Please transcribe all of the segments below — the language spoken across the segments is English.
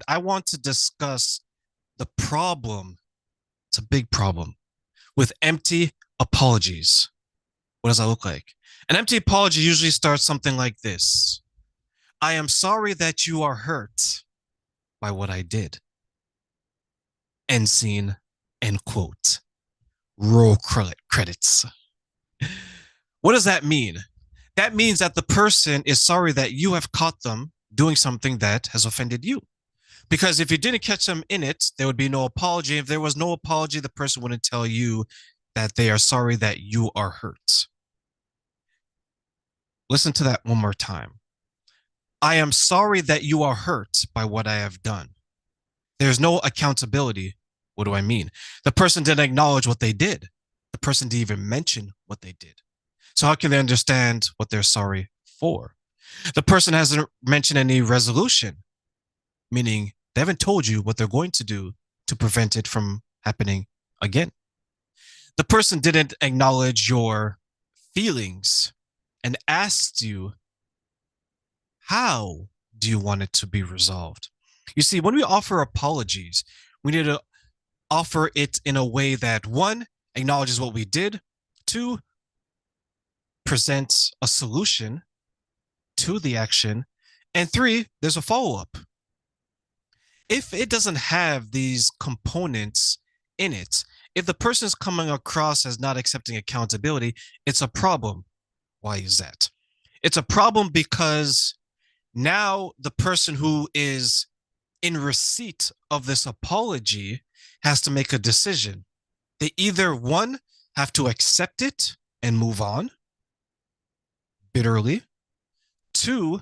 I want to discuss the problem. It's a big problem with empty apologies. What does that look like? An empty apology usually starts something like this: I am sorry that you are hurt by what I did. End scene, end quote. Roll credits. What does that mean? That means that the person is sorry that you have caught them doing something that has offended you. Because if you didn't catch them in it, there would be no apology. If there was no apology, the person wouldn't tell you that they are sorry that you are hurt. Listen to that one more time. I am sorry that you are hurt by what I have done. There's no accountability. What do I mean? The person didn't acknowledge what they did. The person didn't even mention what they did. So how can they understand what they're sorry for? The person hasn't mentioned any resolution, meaning they haven't told you what they're going to do to prevent it from happening again. The person didn't acknowledge your feelings and asked you, how do you want it to be resolved? You see, when we offer apologies, we need to offer it in a way that, one, acknowledges what we did, two, presents a solution to the action, and three, there's a follow up. If it doesn't have these components in it, if the person is coming across as not accepting accountability, it's a problem. Why is that? It's a problem because now the person who is in receipt of this apology has to make a decision. They either, one, have to accept it and move on bitterly, two,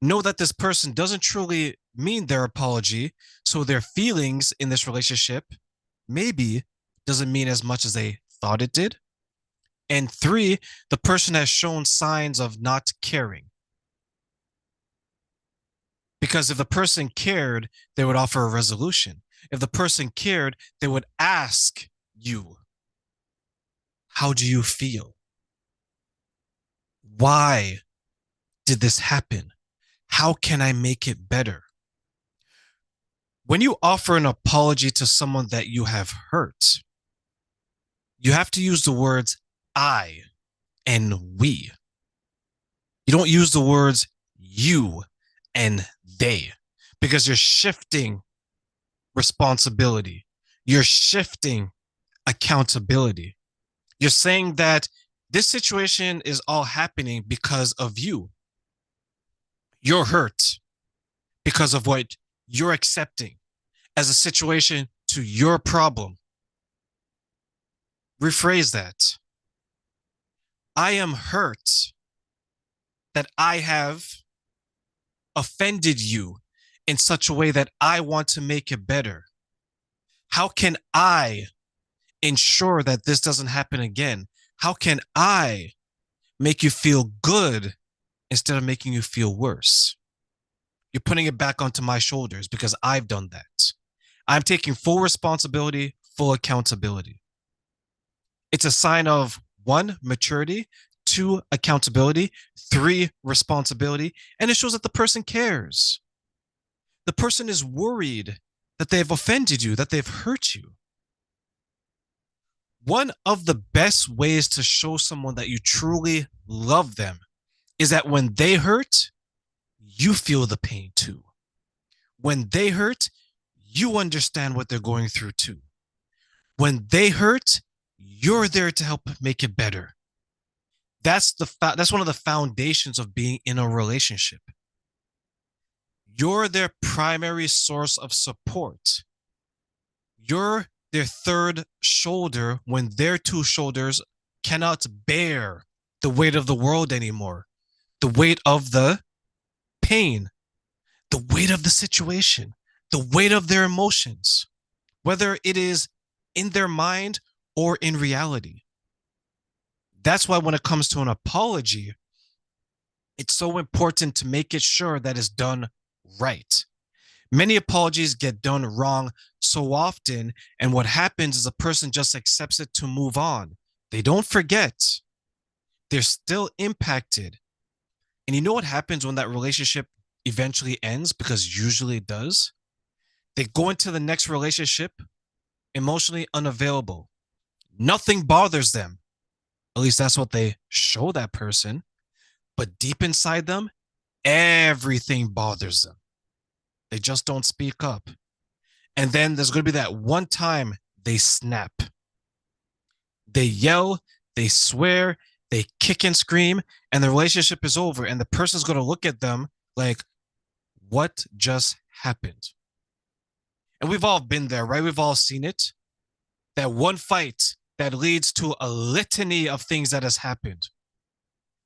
know that this person doesn't truly mean their apology, so their feelings in this relationship maybe doesn't mean as much as they thought it did, and three, the person has shown signs of not caring. Because if the person cared, they would offer a resolution. If the person cared, they would ask you, how do you feel? Why did this happen? How can I make it better? When you offer an apology to someone that you have hurt, you have to use the words I and we. You don't use the words you and they, because you're shifting responsibility. You're shifting accountability. You're saying that this situation is all happening because of you. You're hurt because of what you're accepting as a situation to your problem. Rephrase that. I am hurt that I have offended you in such a way that I want to make it better. How can I ensure that this doesn't happen again? How can I make you feel good instead of making you feel worse? You're putting it back onto my shoulders because I've done that. I'm taking full responsibility, full accountability. It's a sign of one, maturity, two, accountability, three, responsibility, and it shows that the person cares. The person is worried that they've offended you, that they've hurt you. One of the best ways to show someone that you truly love them is that when they hurt, you feel the pain too. When they hurt, you understand what they're going through too. When they hurt, you're there to help make it better. That's one of the foundations of being in a relationship. You're their primary source of support. You're their third shoulder when their two shoulders cannot bear the weight of the world anymore, the weight of the pain, the weight of the situation, the weight of their emotions, whether it is in their mind or in reality. That's why when it comes to an apology, it's so important to make it sure that it's done right. Many apologies get done wrong so often, and what happens is a person just accepts it to move on. They don't forget. They're still impacted. And you know what happens when that relationship eventually ends? Because usually it does. They go into the next relationship emotionally unavailable. Nothing bothers them. At least that's what they show that person. But deep inside them, everything bothers them. They just don't speak up. And then there's going to be that one time they snap. They yell, they swear, they kick and scream, and the relationship is over. And the person's going to look at them like, what just happened? And we've all been there, right? We've all seen it. That one fight that leads to a litany of things that has happened.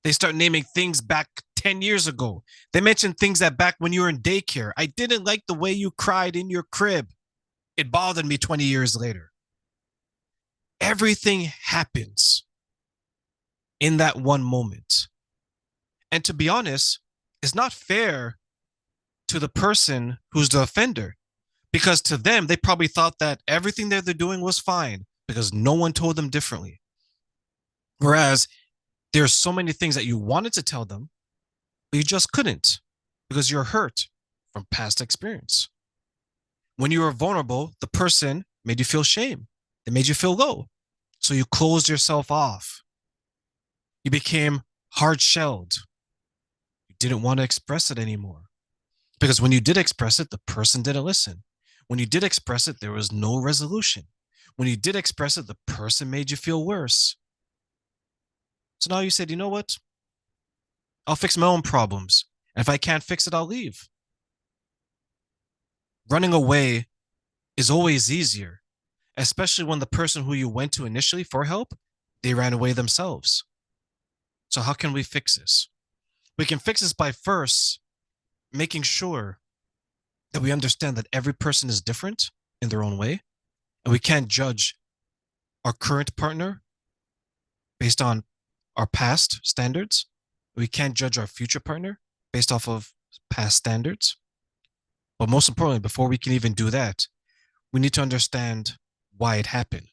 They start naming things back 10 years ago. They mentioned things that back when you were in daycare. I didn't like the way you cried in your crib. It bothered me 20 years later. Everything happens in that one moment. And to be honest, it's not fair to the person who's the offender, because to them, they probably thought that everything that they're doing was fine because no one told them differently. Whereas there's so many things that you wanted to tell them, but you just couldn't because you're hurt from past experience. When you were vulnerable, the person made you feel shame. They made you feel low. So you closed yourself off. You became hard shelled. You didn't want to express it anymore. Because when you did express it, the person didn't listen. When you did express it, there was no resolution. When you did express it, the person made you feel worse. So now you said, you know what? I'll fix my own problems. And if I can't fix it, I'll leave. Running away is always easier, especially when the person who you went to initially for help, they ran away themselves. So how can we fix this? We can fix this by first making sure that we understand that every person is different in their own way, and we can't judge our current partner based on our past standards. We can't judge our future partner based off of past standards. But most importantly, before we can even do that, we need to understand why it happened.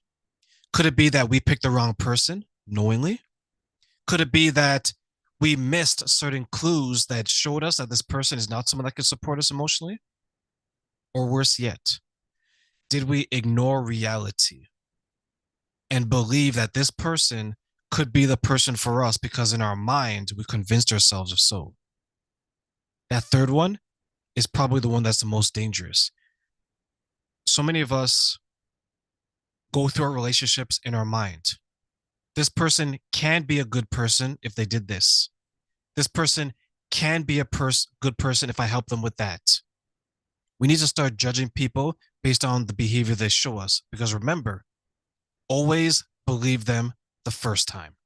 Could it be that we picked the wrong person knowingly? Could it be that we missed certain clues that showed us that this person is not someone that can support us emotionally? Or worse yet, did we ignore reality and believe that this person could be the person for us because in our mind we convinced ourselves of so? That third one is probably the one that's the most dangerous. So many of us go through our relationships in our mind. This person can be a good person if they did this. This person can be a good person if I help them with that. We need to start judging people based on the behavior they show us. Because remember, always believe them the first time.